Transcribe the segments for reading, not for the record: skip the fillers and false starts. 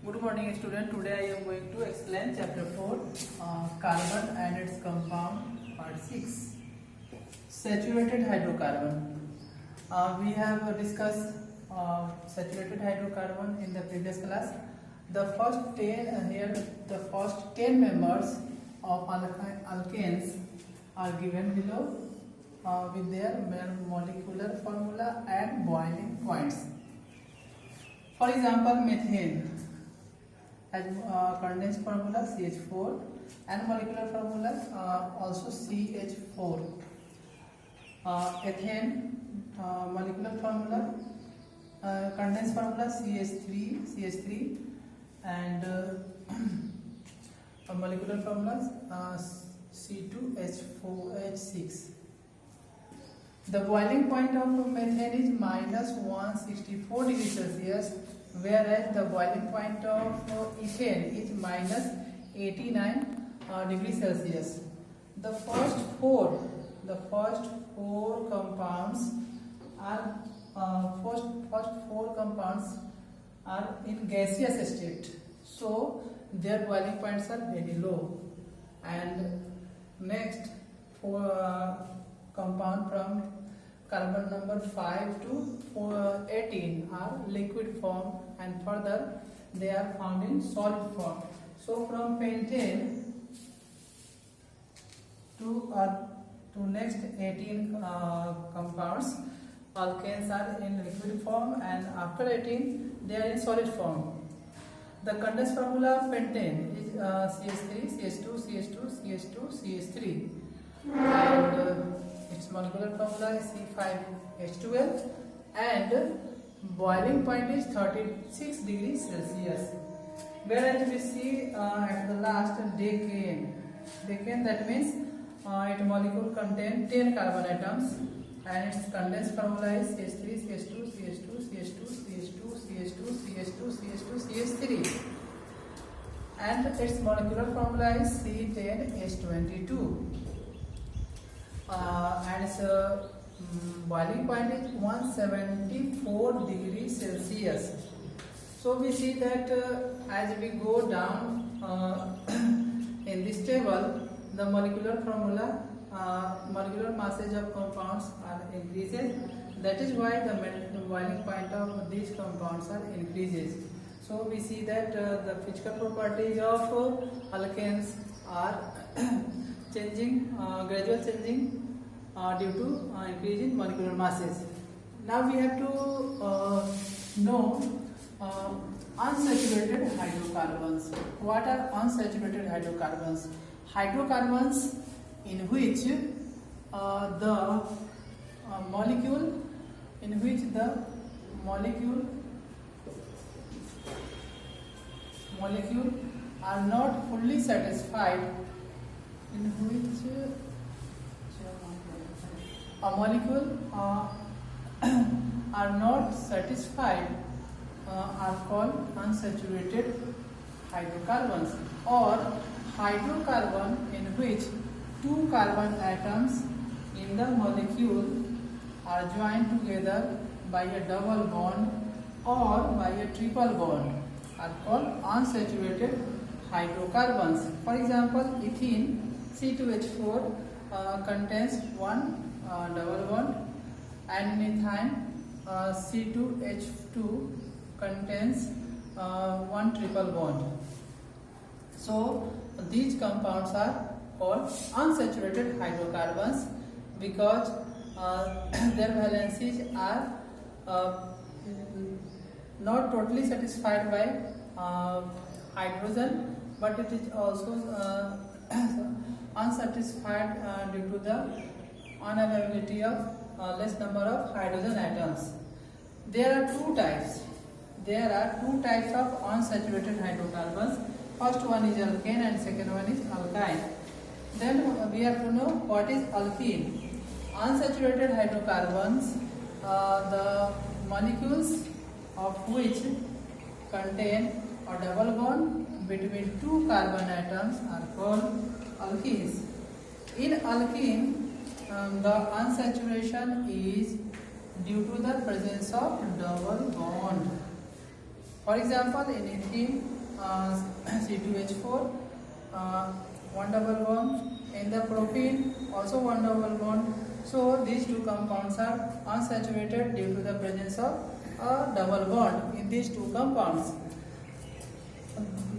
Good morning, student. Today I am going to explain chapter 4, carbon and its compound, part 6, saturated hydrocarbon. We have discussed saturated hydrocarbon in the previous class. The first 10 members of alkanes are given below with their molecular formula and boiling points. For example, methane has condensed formula CH4 and molecular formula also CH4. Ethane molecular formula condensed formula CH3 and molecular formula C2H4H6. The boiling point of methane is minus 164 degrees Celsius, whereas the boiling point of ethane is minus 89 degrees Celsius. The first four compounds are in gaseous state, so their boiling points are very low. And next compound from carbon number 5 to 18 are liquid form, and further they are found in solid form. So from pentane to next 18 compounds, alkanes are in liquid form, and after 18 they are in solid form. The condensed formula of pentane is CH3, CH2, CH2, CH2, CH3, and its molecular formula is C5H12, and boiling point is 36 degrees Celsius. Whereas we see at the last decane, that means its molecule contains 10 carbon atoms, and its condensed formula is CH3, CH2, CH2, CH2, CH2, CH2, CH2, CH2, CH3, and its molecular formula is C10H22. And its boiling point is 174 degrees Celsius. So we see that as we go down in this table, the molecular formula, molecular masses of compounds are increases. That is why the boiling point of these compounds are increases. So we see that the physical properties of alkanes are changing, gradual changing due to increase in molecular masses. Now we have to know unsaturated hydrocarbons. What are unsaturated hydrocarbons? Hydrocarbons in which the molecule are not fully satisfied, in which a molecule are not satisfied are called unsaturated hydrocarbons, or hydrocarbon in which two carbon atoms in the molecule are joined together by a double bond or by a triple bond are called unsaturated hydrocarbons. For example, ethene C2H4 contains one double bond, and methane C2H2 contains one triple bond. So these compounds are called unsaturated hydrocarbons because their valencies are not totally satisfied by hydrogen, but it is also unsatisfied due to the unavailability of less number of hydrogen atoms. There are two types of unsaturated hydrocarbons. First one is alkane and second one is alkyne. Then we have to know what is alkene. Unsaturated hydrocarbons, the molecules of which contain a double bond between two carbon atoms are called alkenes. In alkene, the unsaturation is due to the presence of double bond. For example, in ethene, C2H4, one double bond. In the propene, also one double bond. So these two compounds are unsaturated due to the presence of a double bond in these two compounds.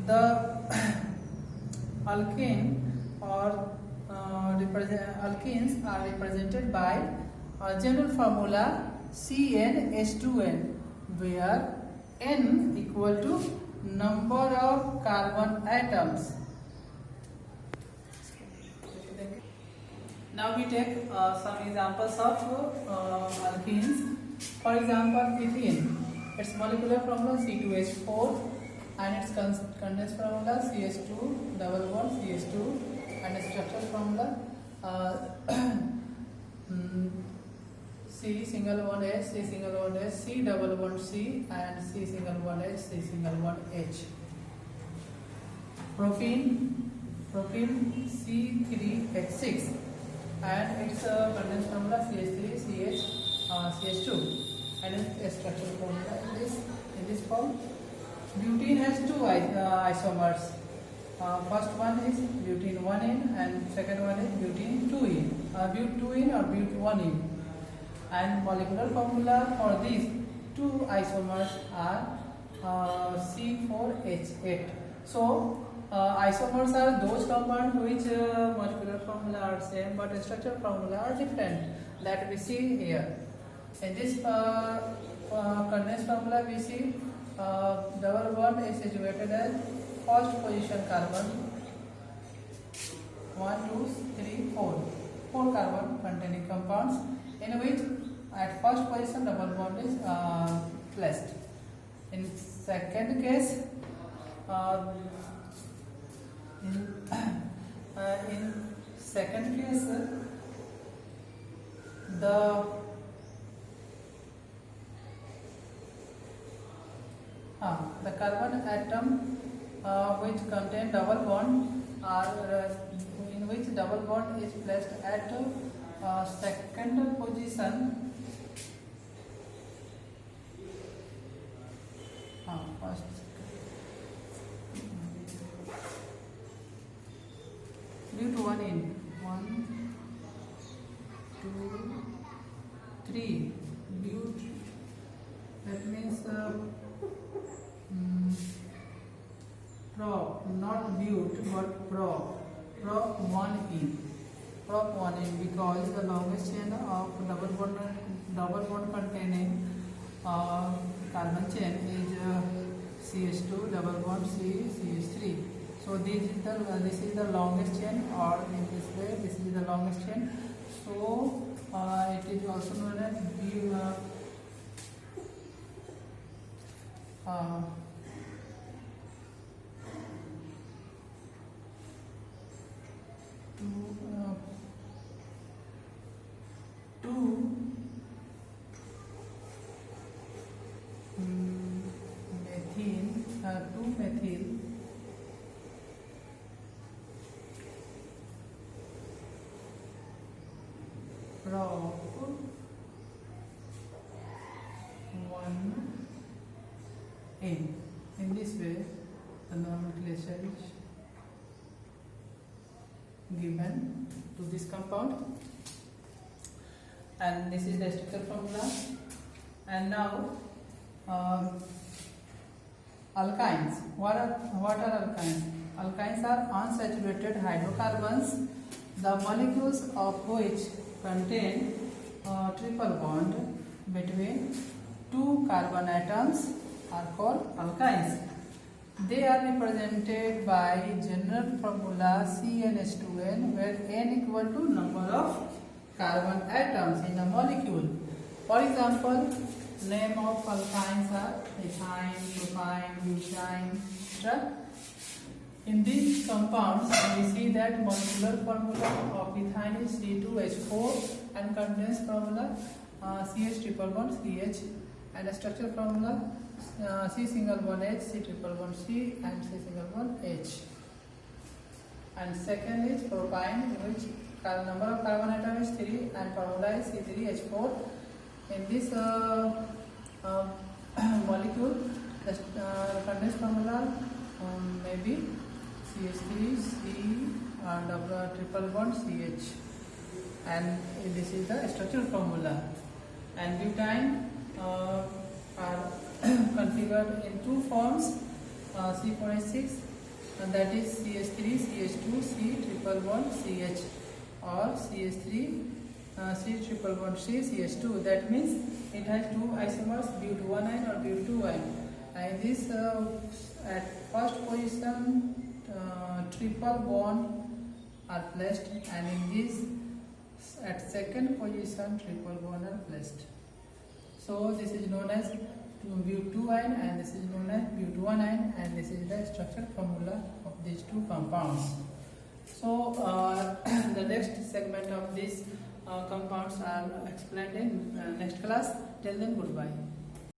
The alkene or alkenes are represented by a general formula CnH2n, where N equal to number of carbon atoms. Now we take some examples of alkenes. For example, ethene. Its molecular formula C2H4 and its condensed formula CH2 double bond CH2 and its structural formula C single bond H, C single bond H, C double bond C and C single bond H, C single bond H. Propene C3H6 and its condensed formula CH3 CH2 and its structural formula in this form. Butene has two isomers. First one is butene 1-in and second one is butene 2-in. But 2-in or but 1-in. And molecular formula for these two isomers are C4H8. So isomers are those compounds which molecular formula are same but structural formula are different, that we see here. In this condensed formula we see double bond is situated as first position carbon 1, 2, 3, 4 carbon containing compounds in which at first position double bond is placed. In second case the carbon atom which contain double bond are in which double bond is placed at second position. First due to 1-in 1, 2, 3 but that means prop, not but but prop 1-in because the longest chain of double bond containing carbon chain is CH2 double bond CH3. So this is the longest chain, or in this way this is the longest chain. So it is also known as methyl prop 1-in. In this way the nomenclature is given to this compound, and this is the structural formula. And now alkynes. What are alkynes? Alkynes are unsaturated hydrocarbons, the molecules of which contain triple bond between two carbon atoms are called alkynes. They are represented by general formula CnH2n, where n equal to number of carbon atoms in a molecule. For example, name of alkynes are ethyne, propyne, butane, etc. In these compounds, we see that molecular formula of ethyne is C2H4 and condensed formula CH triple bond CH, and a structural formula C single bond H, C triple bond C, and C single bond H. And second is propyne, in which number of carbon atom is 3 and formula is C3H4. In this molecule, The condensed formula may be CH3, C, triple bond CH, and this is the structural formula. And butane are configured in two forms, C4H6, and that is CH3, CH2, C triple bond CH, or CH3, C triple bond C, CH2. That means it has two isomers, but1 or but2. And this at first position triple bond are placed, and in this at second position triple bond are placed. So this is known as but2, and this is known as but1, and this is the structural formula of these two compounds. So the next segment of these compounds are explained in next class. Till then, goodbye.